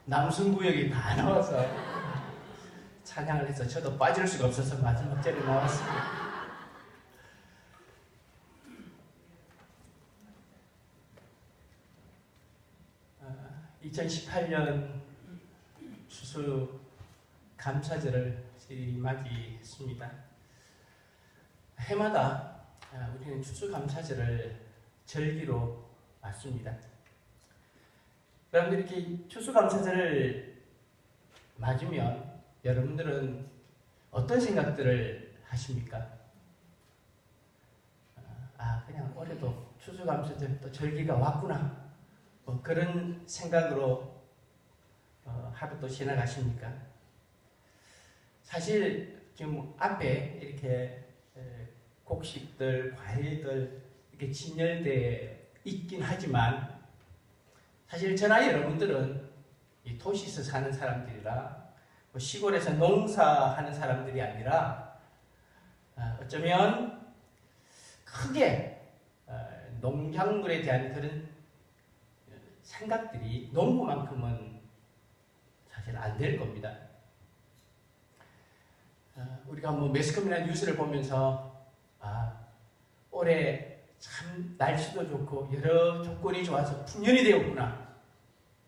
남순구역이 다 나와서 찬양을 해서 저도 빠질 수가 없어서 마지막 절에 나왔습니다. 2018년 추수 감사절을 저희 맞이했습니다. 해마다 우리는 추수 감사절을 절기로 맞습니다. 여러분들 이렇게 추수 감사절을 맞으면 여러분들은 어떤 생각들을 하십니까? 그냥 올해도 추수 감사절 또 절기가 왔구나. 뭐 그런 생각으로 하루 또 지나가십니까? 사실 지금 앞에 이렇게 곡식들, 과일들 이렇게 진열되어 있긴 하지만 사실 저나 여러분들은 이 도시에서 사는 사람들이라 뭐 시골에서 농사하는 사람들이 아니라 어쩌면 크게 농작물에 대한 그런 생각들이 농부만큼은 사실 안 될 겁니다. 우리가 뭐 매스컴이나 뉴스를 보면서 올해 참 날씨도 좋고 여러 조건이 좋아서 풍년이 되었구나.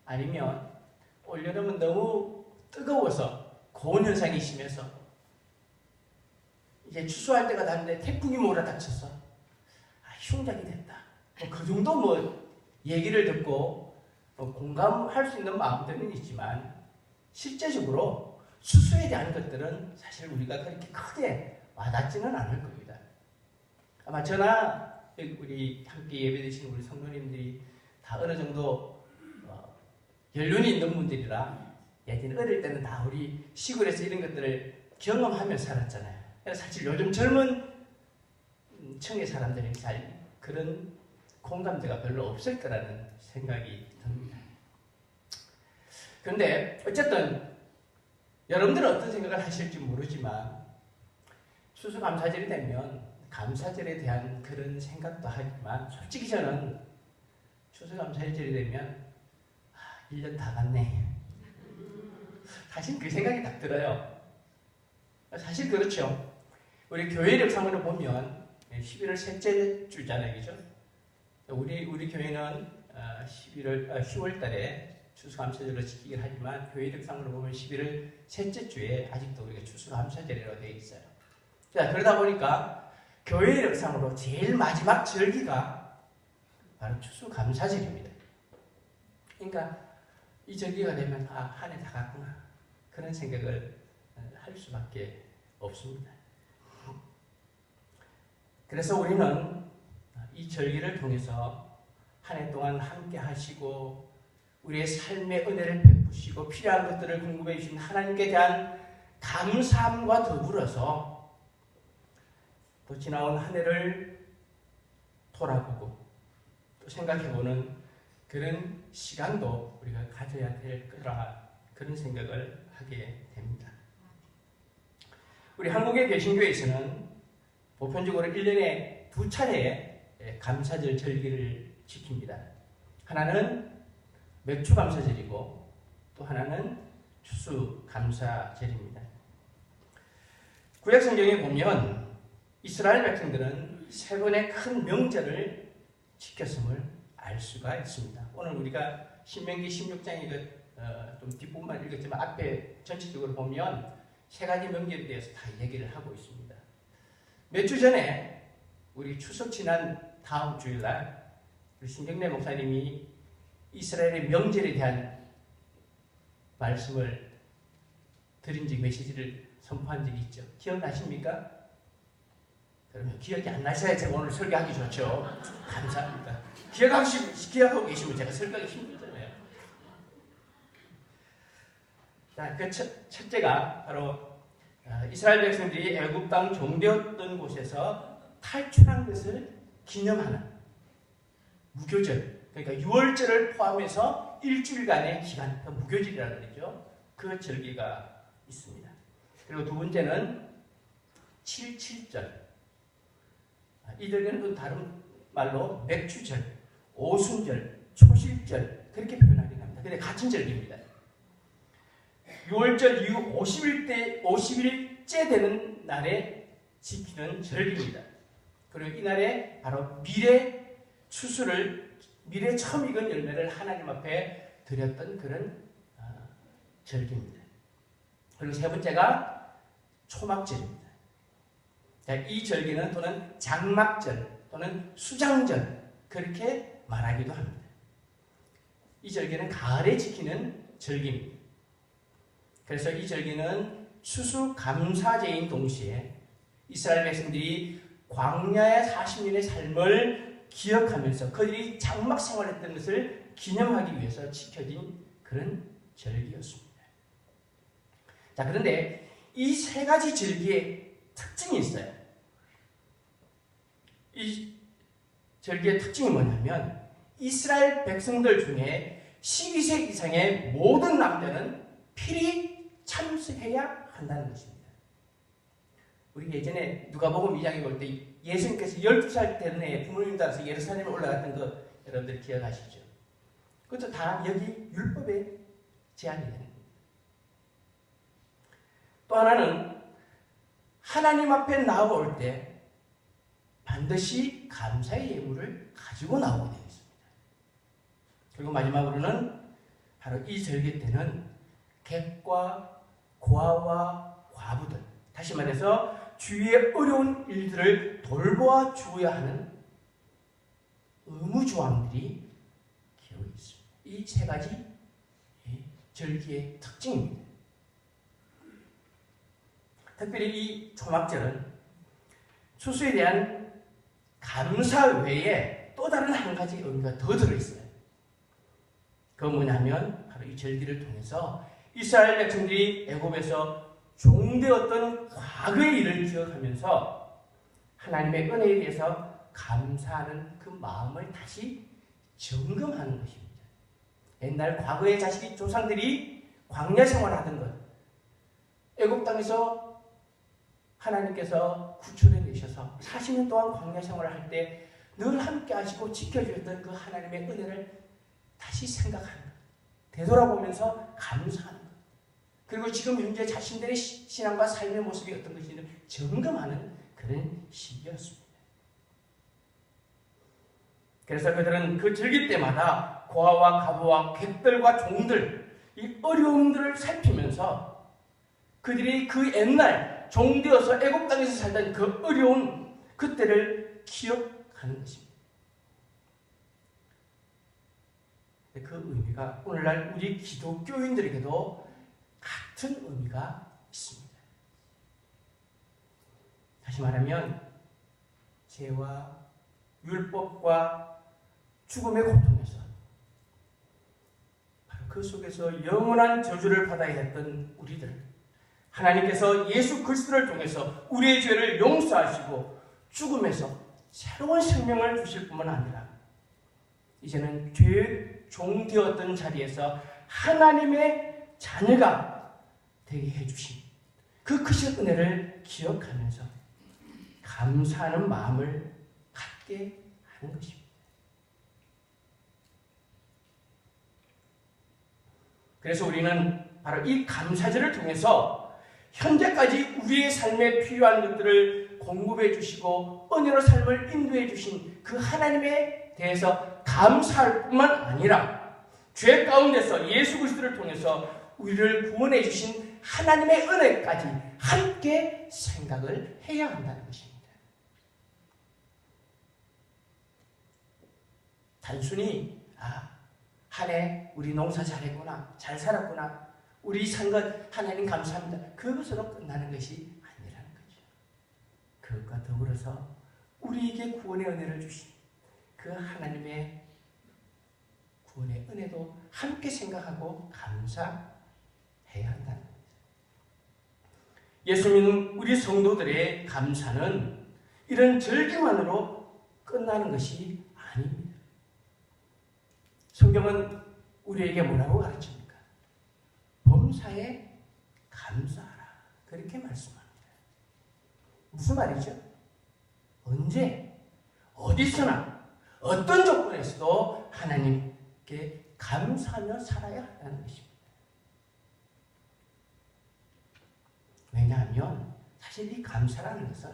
아니면 올여름은 너무 뜨거워서 고온 현상이 심해서 이제 추수할 때가 됐는데 태풍이 몰아닥쳐서 흉작이 됐다. 뭐 그 정도 뭐 얘기를 듣고 공감할 수 있는 마음들은 있지만 실제적으로 추수에 대한 것들은 사실 우리가 그렇게 크게 와닿지는 않을 겁니다. 아마 저나 우리 함께 예배드리신 우리 성도님들이 다 어느 정도 연륜이 있는 분들이라 예전에 어릴 때는 다 우리 시골에서 이런 것들을 경험하며 살았잖아요. 그래서 사실 요즘 젊은 층의 사람들이 잘 그런 공감대가 별로 없을 거라는 생각이 듭니다. 그런데 어쨌든 여러분들은 어떤 생각을 하실지 모르지만 추수감사절이 되면 감사절에 대한 그런 생각도 하지만 솔직히 저는 추수감사절이 되면 1년 다 갔네. 사실 그 생각이 딱 들어요. 사실 그렇죠. 우리 교회 역상으로 보면 11월 셋째 주잖아요. 그죠? 우리 교회는 10월 달에 추수감사절로 지키긴 하지만 교회력상으로 보면 11월 셋째 주에 아직도 우리가 추수감사절이라고 되어 있어요. 자, 그러다 보니까 교회력상으로 제일 마지막 절기가 바로 추수감사절입니다. 그러니까 이 절기가 되면 한 해 다 갔구나 그런 생각을 할 수밖에 없습니다. 그래서 우리는 이 절기를 통해서 한 해 동안 함께 하시고 우리의 삶의 은혜를 베푸시고 필요한 것들을 공급해 주신 하나님께 대한 감사함과 더불어서 또 지나온 한 해를 돌아보고 또 생각해보는 그런 시간도 우리가 가져야 될 거라 그런 생각을 하게 됩니다. 우리 한국의 개신교에서는 보편적으로 1년에 2차례의 감사절 절기를 지킵니다. 하나는 맥추감사절이고 또 하나는 추수감사절입니다. 구약성경에 보면 이스라엘 백성들은 세 번의 큰 명절을 지켰음을 알 수가 있습니다. 오늘 우리가 신명기 16장의 좀 뒷부분만 읽었지만 앞에 전체적으로 보면 세 가지 명절에 대해서 다 얘기를 하고 있습니다. 몇 주 전에 우리 추석 지난 다음 주일날 우리 신경래 목사님이 이스라엘의 명절에 대한 말씀을 드린 적 메시지를 선포한 적이 있죠. 기억나십니까? 그러면 기억이 안 나셔야 제가 오늘 설교하기 좋죠. 감사합니다. 기억하고 계시면 제가 설교하기 힘들잖아요. 자, 그 첫째가 바로 이스라엘 백성들이 애굽 땅 종되었던 곳에서 탈출한 것을 기념하는 무교절, 그러니까 6월절을 포함해서 일주일간의 기간, 그 무교절이라고 그러죠. 그 절기가 있습니다. 그리고 두 번째는 7.7절. 이 절기는 다른 말로 맥추절, 오순절, 초실절 그렇게 표현하긴 합니다. 근데 같은 절기입니다. 유월절 이후 50일째 되는 날에 지키는 절기입니다. 그리고 이날에 바로 미래 처음 익은 열매를 하나님 앞에 드렸던 그런 절기입니다. 그리고 세 번째가 초막절입니다. 이 절기는 또는 장막절 또는 수장절 그렇게 말하기도 합니다. 이 절기는 가을에 지키는 절기입니다. 그래서 이 절기는 추수감사제인 동시에 이스라엘 백성들이 광야의 40년의 삶을 기억하면서 그들이 장막 생활했던 것을 기념하기 위해서 지켜진 그런 절기였습니다. 자, 그런데 이 세 가지 절기의 특징이 있어요. 이 절기의 특징이 뭐냐면 이스라엘 백성들 중에 12세 이상의 모든 남자는 필히 참석해야 한다는 것입니다. 우리 예전에 누가복음 2장에 볼 때 예수님께서 12살 되는 해에 부모님 따라서 예루살렘에 올라갔던 거 여러분들 기억하시죠? 그것도 다 여기 율법에 제한이 되는 겁니다. 또 하나는 하나님 앞에 나아올 때 반드시 감사의 예물을 가지고 나오게 되어 있습니다. 그리고 마지막으로는 바로 이 절기 때는 객과 고아와 과부들, 다시 말해서 주위의 어려운 일들을 돌보아 주어야 하는 의무조항들이 기록이 있습니다. 이 세 가지 절기의 특징입니다. 특별히 이 초막절은 추수에 대한 감사 외에 또 다른 한 가지 의미가 더 들어있어요. 그건 뭐냐면 바로 이 절기를 통해서 이스라엘 백성들이 애굽에서 종되었던 과거의 일을 기억하면서 하나님의 은혜에 대해서 감사하는 그 마음을 다시 점검하는 것입니다. 옛날 과거의 조상들이 광야 생활하던 것, 애굽 땅에서 하나님께서 구출해 내셔서 40년 동안 광야 생활을 할 때 늘 함께 하시고 지켜주셨던 그 하나님의 은혜를 다시 생각하는 것, 되돌아보면서 감사하는 것, 그리고 지금 현재 자신들의 신앙과 삶의 모습이 어떤 것인지 점검하는 그런 시기였습니다. 그래서 그들은 그 절기 때마다 고아와 과부와 객들과 종들, 이 어려움들을 살피면서 그들이 그 옛날 종되어서 애굽 땅에서 살던 그 어려운 그때를 기억하는 것입니다. 그 의미가 오늘날 우리 기독교인들에게도 같은 의미가 있습니다. 다시 말하면 죄와 율법과 죽음의 고통에서 바로 그 속에서 영원한 저주를 받아야 했던 우리들, 하나님께서 예수 그리스도를 통해서 우리의 죄를 용서하시고 죽음에서 새로운 생명을 주실 뿐만 아니라 이제는 죄의 종되었던 자리에서 하나님의 자녀가 되게 해주신 그 크신 은혜를 기억하면서 감사하는 마음을 갖게 하는 것입니다. 그래서 우리는 바로 이 감사절을 통해서 현재까지 우리의 삶에 필요한 것들을 공급해 주시고 은혜로 삶을 인도해 주신 그 하나님에 대해서 감사할 뿐만 아니라 죄 가운데서 예수 그리스도를 통해서 우리를 구원해 주신 하나님의 은혜까지 함께 생각을 해야 한다는 것입니다. 단순히 한 해 우리 농사 잘했구나, 잘 살았구나, 우리 산 것 하나님 감사합니다, 그것으로 끝나는 것이 아니라는 거죠. 그것과 더불어서 우리에게 구원의 은혜를 주신 그 하나님의 구원의 은혜도 함께 생각하고 감사해야 한다는 거죠. 예수 믿는 우리 성도들의 감사는 이런 절기만으로 끝나는 것이 아닙니다. 성경은 우리에게 뭐라고 가르칩니까? 범사에 감사하라, 그렇게 말씀합니다. 무슨 말이죠? 언제, 어디서나, 어떤 조건에서도 하나님께 감사하며 살아야 한다는 것입니다. 사실 이 감사라는 것은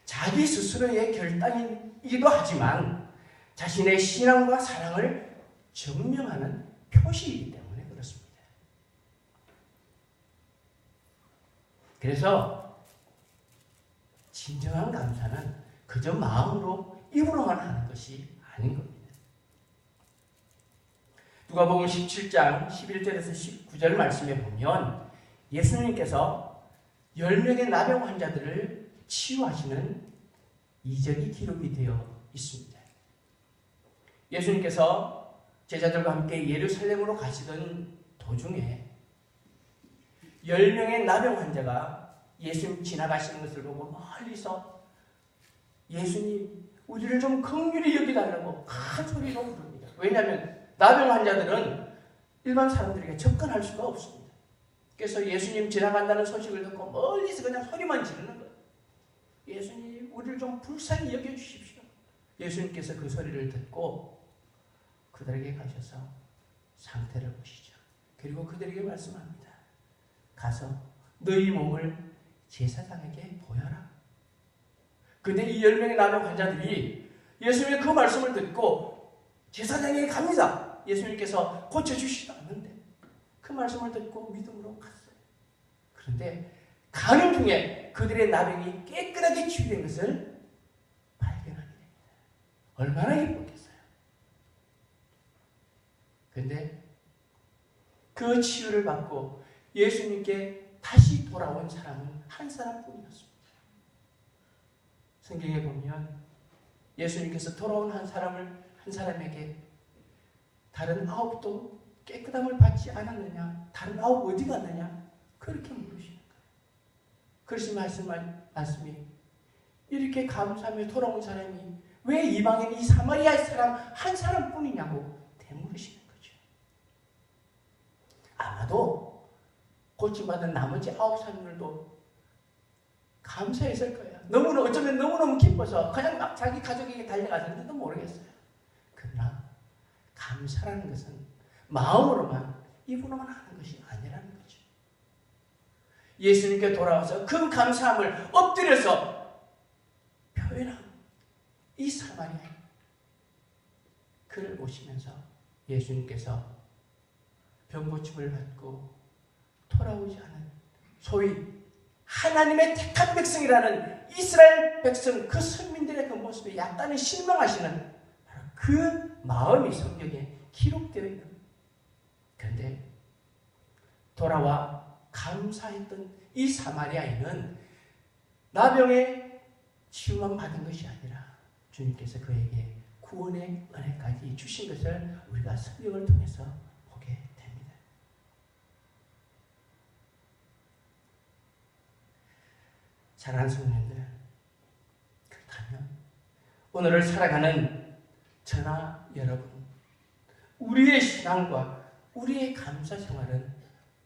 자기 스스로의 결단이기도 하지만 자신의 신앙과 사랑을 증명하는 표시이기 때문에 그렇습니다. 그래서 진정한 감사는 그저 마음으로 입으로만 하는 것이 아닌 겁니다. 누가복음 17장 11절에서 19절 말씀에 보면 예수님께서 10명의 나병 환자들을 치유하시는 이적이 기록이 되어 있습니다. 예수님께서 제자들과 함께 예루살렘으로 가시던 도중에 10명의 나병 환자가 예수님 지나가시는 것을 보고 멀리서 예수님 우리를 좀 긍휼히 여기달라고 큰 소리로 부릅니다. 왜냐하면 나병 환자들은 일반 사람들에게 접근할 수가 없습니다. 그래서 예수님 지나간다는 소식을 듣고 멀리서 그냥 소리만 지르는 거예요. 예수님 우리를 좀 불쌍히 여겨주십시오. 예수님께서 그 소리를 듣고 그들에게 가셔서 상태를 보시죠. 그리고 그들에게 말씀합니다. 가서 너희 몸을 제사장에게 보여라. 근데 이 10명의 나병 환자들이 예수님의 그 말씀을 듣고 제사장에게 갑니다. 예수님께서 고쳐주시지도 않는데 그 말씀을 듣고 믿음으로 갔어요. 그런데 가는 중에 그들의 나병이 깨끗하게 치유된 것을 발견하게 됩니다. 얼마나 기뻤겠어요. 그런데 그 치유를 받고 예수님께 다시 돌아온 사람은 한 사람뿐이었습니다. 성경에 보면 예수님께서 돌아온 한 사람에게 다른 9도 깨끗함을 받지 않았느냐? 다른 9 어디 갔느냐? 그렇게 물으시는 거예요. 그러신 말씀이 이렇게 감사하며 돌아온 사람이 왜 이방인 이 사마리아 사람 한 사람뿐이냐고 되물으시는 거죠. 아마도 고침받은 나머지 9 사람들도 감사했을 거예요. 어쩌면 너무너무 기뻐서 그냥 막 자기 가족에게 달려갔는지도 모르겠어요. 그러나 감사라는 것은 마음으로만 입으로만 하는 것이 아니라는 거죠. 예수님께 돌아와서 그 감사함을 엎드려서 표현한 이 사마리아 그를 보시면서 예수님께서 병고침을 받고 돌아오지 않은 소위 하나님의 택한 백성이라는 이스라엘 백성 그 선민들의 그 모습에 약간은 실망하시는 그 마음이 성경에 기록되어 있는 거예요. 그런데 돌아와 감사했던 이 사마리아인은 나병의 치유만 받은 것이 아니라 주님께서 그에게 구원의 은혜까지 주신 것을 우리가 성경을 통해서 보게 됩니다. 사랑하는 성도님들, 그렇다면 오늘을 살아가는 저나 여러분, 우리의 신앙과 우리의 감사 생활은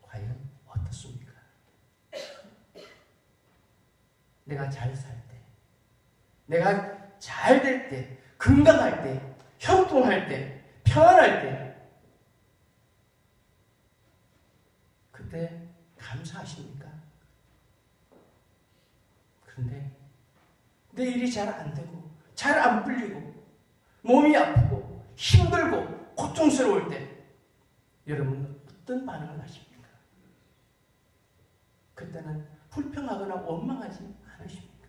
과연 어떻습니까? 내가 잘 살 때, 내가 잘 될 때, 건강할 때, 형통할 때, 평안할 때, 그때 감사하십니까? 그런데 내 일이 잘 안 되고, 잘 안 풀리고, 몸이 아프고, 힘들고, 고통스러울 때 여러분은 어떤 반응을 하십니까? 그때는 불평하거나 원망하지 않으십니까?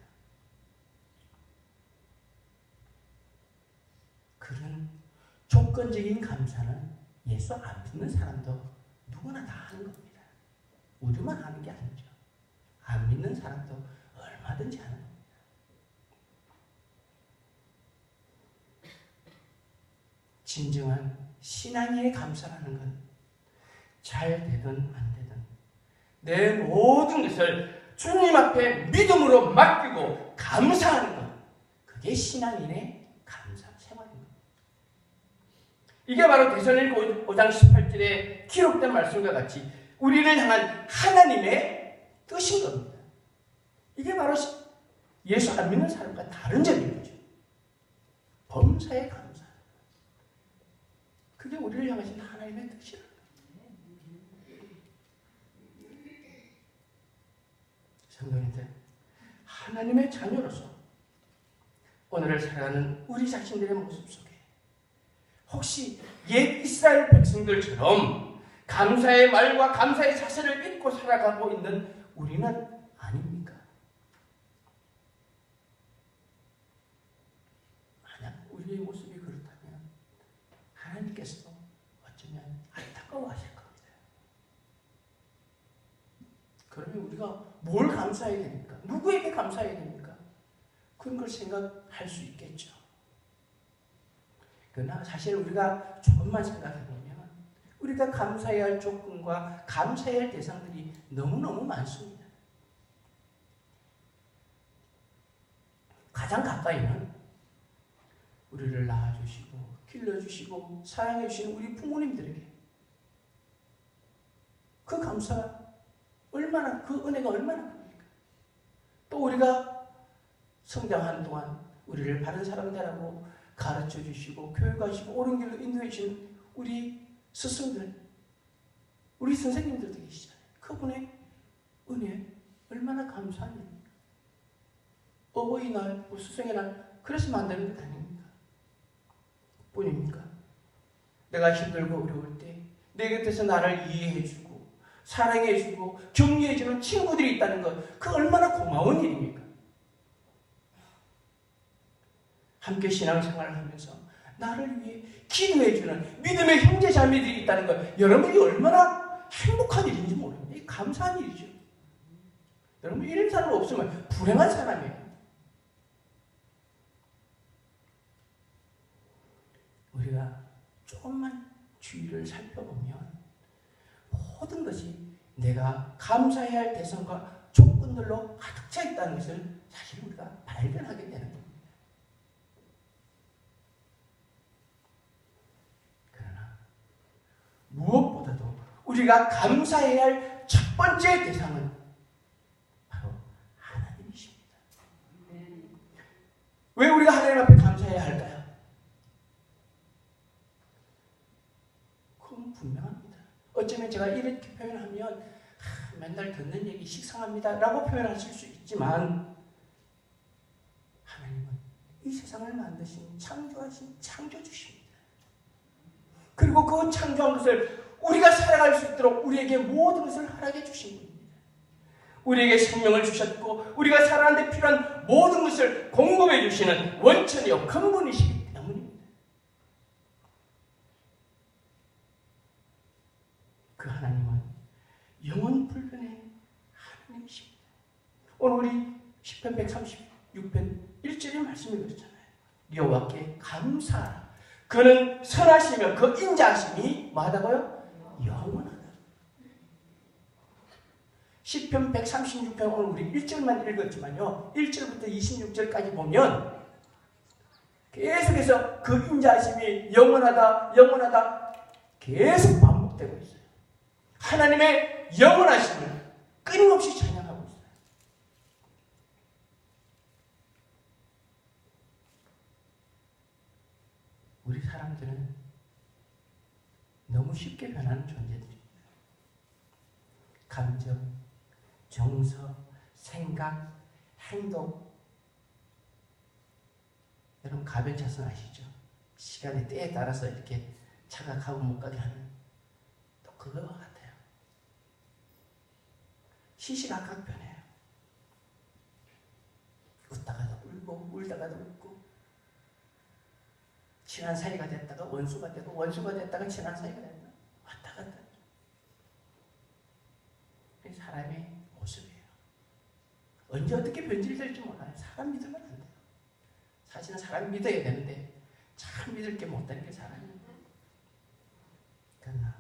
그런 조건적인 감사는 예수 안 믿는 사람도 누구나 다 하는 겁니다. 우리만 하는 게 아니죠. 안 믿는 사람도 얼마든지 하는 겁니다. 진정한 신앙의 감사라는 건 잘 되든 안 되든 내 모든 것을 주님 앞에 믿음으로 맡기고 감사하는 것, 그게 신앙인의 감사 생활입니다. 이게 바로 데살로니가 5장 18절에 기록된 말씀과 같이 우리를 향한 하나님의 뜻인 겁니다. 이게 바로 예수 안 믿는 사람과 다른 점인 거죠. 범사의 감사. 그게 우리를 향하신 하나님의 뜻이라는 거예요. 성도님들, 하나님의 자녀로서 오늘을 살아가는 우리 자신들의 모습 속에 혹시 옛 이스라엘 백성들처럼 감사의 말과 감사의 자세를 잊고 살아가고 있는 우리는 아닙니까? 만약 우리의 모습이 그렇다면 하나님께서 어쩌면 안타까워하실 겁니다. 그러면 우리가 뭘 감사해야 됩니까? 누구에게 감사해야 됩니까? 그런 걸 생각할 수 있겠죠. 그러나 사실 우리가 조금만 생각해보면 우리가 감사해야 할 조건과 감사해야 할 대상들이 너무너무 많습니다. 가장 가까이는 우리를 낳아주시고 길러주시고 사랑해주시는 우리 부모님들에게 그 감사가 얼마나, 그 은혜가 얼마나 큽니까? 또 우리가 성장하는 동안 우리를 바른 사람 되라고 가르쳐 주시고 교육하시고 옳은 길로 인도해 주신 우리 스승들, 우리 선생님들도 계시잖아요. 그분의 은혜 얼마나 감사한 일입니까? 어버이날, 스승의 날 그래서 만드는 것 아닙니까? 뿐입니까? 내가 힘들고 어려울 때 내 곁에서 나를 이해해주고 사랑해주고 격려해주는 친구들이 있다는 것, 그 얼마나 고마운 일입니까? 함께 신앙생활을 하면서 나를 위해 기도해주는 믿음의 형제 자매들이 있다는 것, 여러분이 얼마나 행복한 일인지 모릅니다. 이게 감사한 일이죠. 여러분 이런 사람 없으면 불행한 사람이에요. 우리가 조금만 주위를 살펴보면 모든 것이 내가 감사해야 할 대상과 조건들로 가득 차 있다는 것을 사실 우리가 발견하게 되는 겁니다. 그러나 무엇보다도 우리가 감사해야 할 첫 번째 대상은 바로 하나님이십니다. 왜 우리가 하나님 앞에 감사해야 할까요? 그건 분명합니다. 어쩌면 제가 이렇게 표현하면 맨날 듣는 얘기 식상합니다 라고 표현하실 수 있지만 하나님은 이 세상을 만드신 창조하신 창조주십니다. 그리고 그 창조한 것을 우리가 살아갈 수 있도록 우리에게 모든 것을 허락해 주신 분입니다. 우리에게 생명을 주셨고 우리가 살아가는 데 필요한 모든 것을 공급해 주시는 원천이요 근본이시기 때문입니다. 그 하나님은 영원 불변의 하나님이십니다. 오늘 우리 시편 136편 1절의 말씀이 그렇잖아요. 여호와께 감사하라. 그는 선하시며 그 인자하심이 뭐하다고요? 영원하다. 시편 136편 오늘 우리 1절만 읽었지만요. 1절부터 26절까지 보면 계속해서 그 인자하심이 영원하다, 영원하다 계속 반복되고 있어요. 하나님의 영원하심을 끊임없이 찬양하고 있어요. 우리 사람들은 너무 쉽게 변하는 존재들입니다. 감정, 정서, 생각, 행동. 여러분 가변차선 아시죠? 시간의 때에 따라서 이렇게 차가 가고 못 가게 하는 또 그거와 같아요. 시시각각 변해요. 웃다가도 울고 울다가도 웃고 친한 사이가 됐다가 원수가 되고 원수가 됐다가 친한 사이가 된다. 왔다 갔다. 그게 사람의 모습이에요. 언제 어떻게 변질될지 몰라요. 사람 믿으면 안 돼요. 사실은 사람 믿어야 되는데 참 믿을 게 못되는 게 사람이에요. 그러나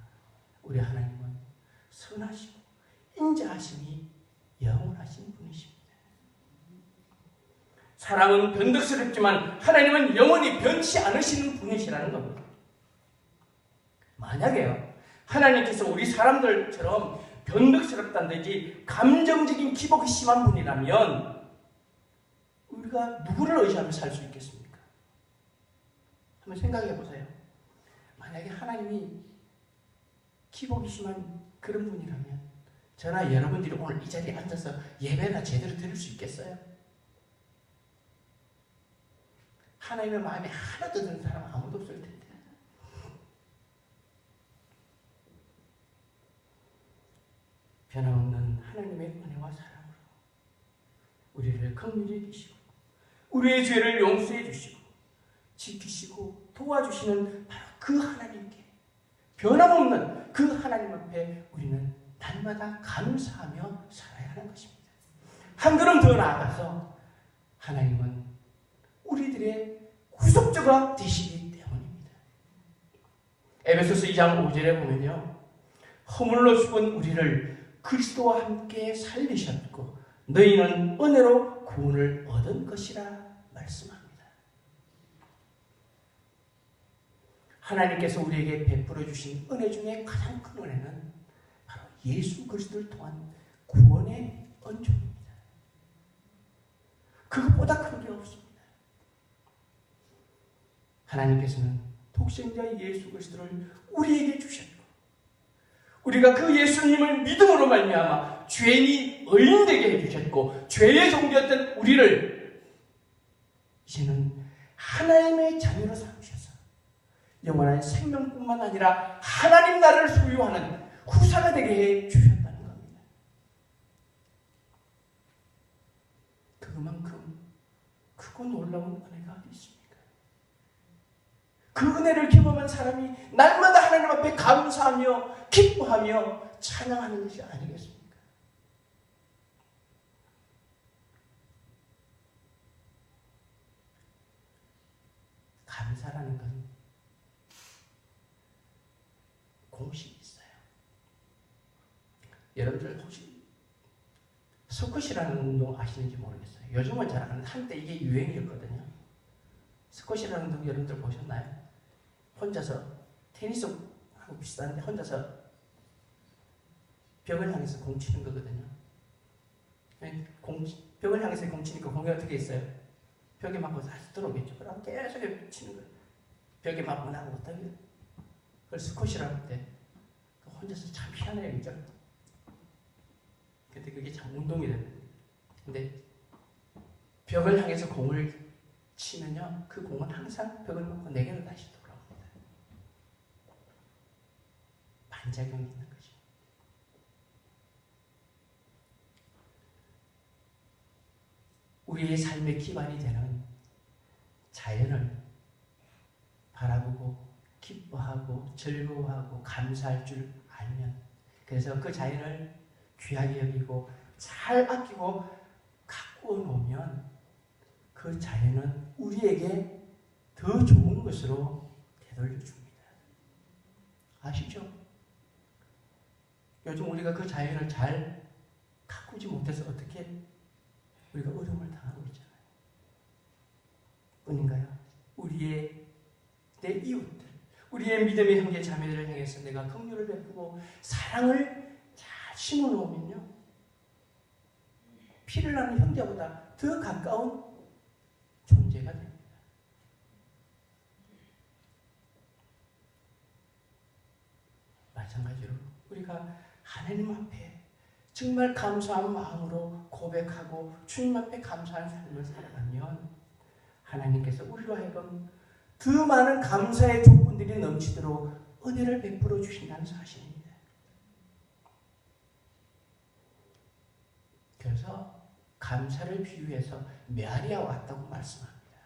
우리 하나님은 선하시고 인자하심이 영원하신 분이십니다. 사람은 변덕스럽지만 하나님은 영원히 변치 않으시는 분이시라는 겁니다. 만약에요, 하나님께서 우리 사람들처럼 변덕스럽다든지 감정적인 기복이 심한 분이라면 우리가 누구를 의지하며 살 수 있겠습니까? 한번 생각해 보세요. 만약에 하나님이 기복이 심한 그런 분이라면 저나 여러분들이 오늘 이 자리에 앉아서 예배나 제대로 드릴 수 있겠어요? 하나님의 마음에 하나도 드는 사람 아무도 없을 텐데. 변함없는 하나님의 은혜와 사랑으로 우리를 긍휼히 여기시고 우리의 죄를 용서해 주시고 지키시고 도와주시는 바로 그 하나님께, 변함없는 그 하나님 앞에 우리는 날마다 감사하며 살아야 하는 것입니다. 한 걸음 더 나아가서 하나님은 우리들의 구속주가 되시기 때문입니다. 에베소서 2장 5절에 보면요, 허물로 죽은 우리를 그리스도와 함께 살리셨고 너희는 은혜로 구원을 얻은 것이라 말씀합니다. 하나님께서 우리에게 베풀어 주신 은혜 중에 가장 큰 은혜는 바로 예수 그리스도를 통한 구원의恩宠입니다. 그것보다 큰 게 없습니다. 하나님께서는 독생자 예수 그리스도를 우리에게 주셨고 우리가 그 예수님을 믿음으로 말미암아 죄인이 의인되게 해주셨고 죄의 종되었던 우리를 이제는 하나님의 자녀로 삼으셔서 영원한 생명뿐만 아니라 하나님 나라를 소유하는 후사가 되게 해주셨다는 겁니다. 그만큼 크고 놀라운 은혜가 어디 있습니까? 그 은혜를 경험한 사람이 날마다 하나님 앞에 감사하며 기뻐하며 찬양하는 것이 아니겠습니까? 감사라는 건 공식이 있어요. 여러분들 혹시 스쿼시라는 운동 아시는지 모르겠어요. 요즘은 잘 안 하는데 한때 이게 유행이었거든요. 스쿼시라는 운동 여러분들 보셨나요? 혼자서 테니스하고 비슷한데 혼자서 벽을 향해서 공 치는 거거든요. 벽을 향해서 공 치니까 공이 어떻게 있어요? 벽에 맞고 다시 들어오겠죠. 그럼 계속 치는 거예요. 벽에 맞고 나고 못하게. 그걸 스쿼시라고 할 때 혼자서 참 희한해요. 그죠? 근데 그게 참 운동이 됩니다. 근데 벽을 향해서 공을 치면요, 그 공은 항상 벽을 맞고 내게로 다시 돌아옵니다. 반작용이 있는 거죠. 우리의 삶의 기반이 되는 자연을 바라보고 기뻐하고 즐거워하고 감사할 줄 알면, 그래서 그 자연을 귀하게 여기고 잘 아끼고 가꾸어 놓으면 그 자연은 우리에게 더 좋은 것으로 되돌려줍니다. 아시죠? 요즘 우리가 그 자연을 잘 가꾸지 못해서 어떻게 우리가 어려움을 당하고 있잖아요. 뿐인가요? 우리의 내 이웃들, 우리의 믿음의 형제 자매들을 향해서 내가 긍휼을 베푸고 사랑을 잘 심어놓으면요, 피를 나는 형제보다 더 가까운 존재가 됩니다. 마찬가지로 우리가 하나님 앞에 정말 감사한 마음으로 고백하고 주님 앞에 감사한 삶을 살아가면 하나님께서 우리로 하여금 더 많은 감사의 조건들이 넘치도록 은혜를 베풀어 주신다는 사실입니다. 그래서 감사를 비유해서 메아리가 왔다고 말씀합니다.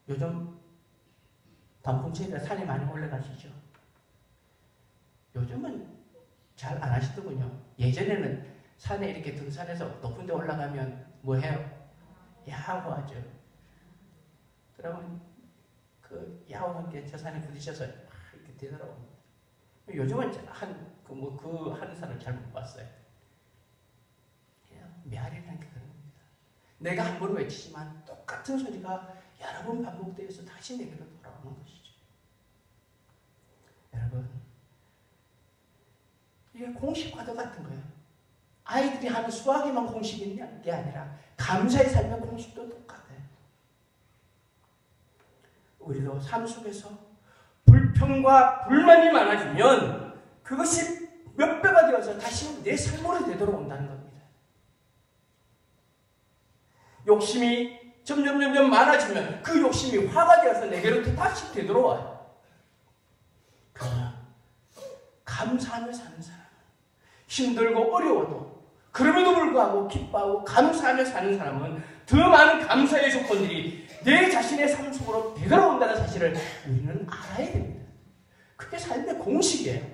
요즘 단풍치기가 산에 많이 올라가시죠? 요즘은 잘 안 하시더군요. 예전에는 산에 이렇게 등산해서 높은 데 올라가면 뭐 해요? 야호하죠. 그러면 그 야호와 함께 저 산에 부딪혀서 이렇게 되더라고요. 요즘은 하는 사람 잘 못 봤어요. 메아리라는 게 그런 겁니다. 내가 한 번 외치지만 똑같은 소리가 여러 번 반복되어서 다시 내게로 돌아오는 것이죠. 여러분, 이게 공식과도 같은 거예요. 아이들이 하는 수학에만 공식이 있는 게 아니라 감사의 삶의 공식도 똑같아요. 우리도 삶 속에서 불평과 불만이 많아지면 그것이 몇 배가 되어서 다시 내 삶으로 되돌아온다는 겁니다. 욕심이 점점 많아지면 그 욕심이 화가 되어서 내게로 다시 되돌아와요. 그러나 감사하며 사는 사람은 힘들고 어려워도 그럼에도 불구하고 기뻐하고 감사하며 사는 사람은 더 많은 감사의 조건들이 내 자신의 삶 속으로 되돌아온다는 사실을 우리는 알아야 됩니다. 그게 삶의 공식이에요.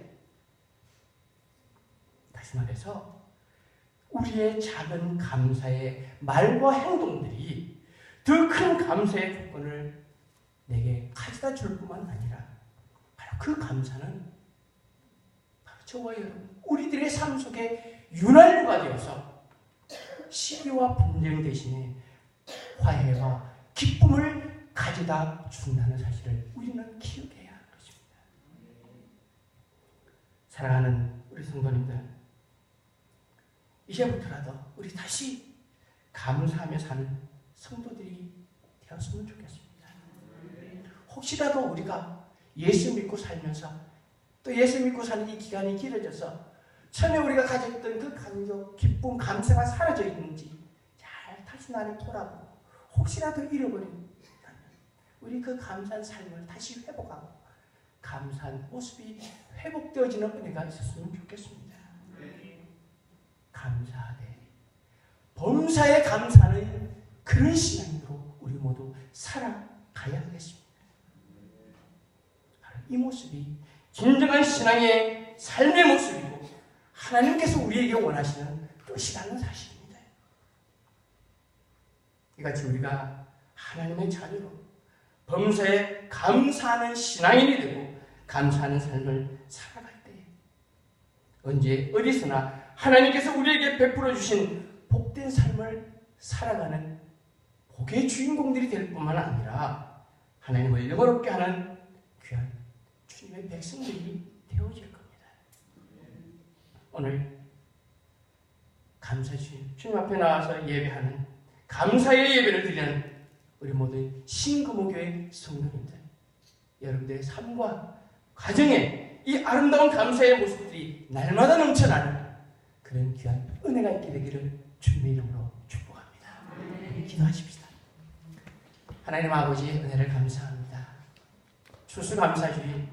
다시 말해서 우리의 작은 감사의 말과 행동들이 더 큰 감사의 조건을 내게 가져다 줄 뿐만 아니라 바로 그 감사는 바로 저와 여러분 우리들의 삶 속에 윤활유가 되어서 시기와 분쟁 대신에 화해와 기쁨을 가져다 준다는 사실을 우리는 기억해야 하는 것입니다. 사랑하는 우리 성도님들, 이제부터라도 우리 다시 감사하며 사는 성도들이 되었으면 좋겠습니다. 혹시라도 우리가 예수 믿고 살면서 또 예수 믿고 사는 이 기간이 길어져서 처음에 우리가 가졌던 그 감격, 기쁨, 감사가 사라져 있는지 잘 다시 나를 돌아보고 혹시라도 잃어버린다면 우리 그 감사한 삶을 다시 회복하고 감사한 모습이 회복되어지는 은혜가 있었으면 좋겠습니다. 감사하되 범사에 감사하는 그런 신앙으로 우리 모두 살아가야 하겠습니다. 이 모습이 진정한 신앙의 삶의 모습이고 하나님께서 우리에게 원하시는 뜻이라는 사실입니다. 이같이 우리가 하나님의 자녀로 범사에 감사하는 신앙인이 되고 감사하는 삶을 살아갈 때 언제 어디서나 하나님께서 우리에게 베풀어 주신 복된 삶을 살아가는 복의 주인공들이 될 뿐만 아니라 하나님을 영화롭게 하는 귀한 주님의 백성들이 되어질 겁니다. 오늘 감사 주님 앞에 나와서 예배하는 감사의 예배를 드리는 우리 모두 신금호교회 성도님들, 여러분들의 삶과 가정에 이 아름다운 감사의 모습들이 날마다 넘쳐나는 그런 귀한 은혜가 있게 되기를 주님의 이름으로 축복합니다. 기도하십시다. 하나님 아버지 은혜를 감사합니다. 추수감사주의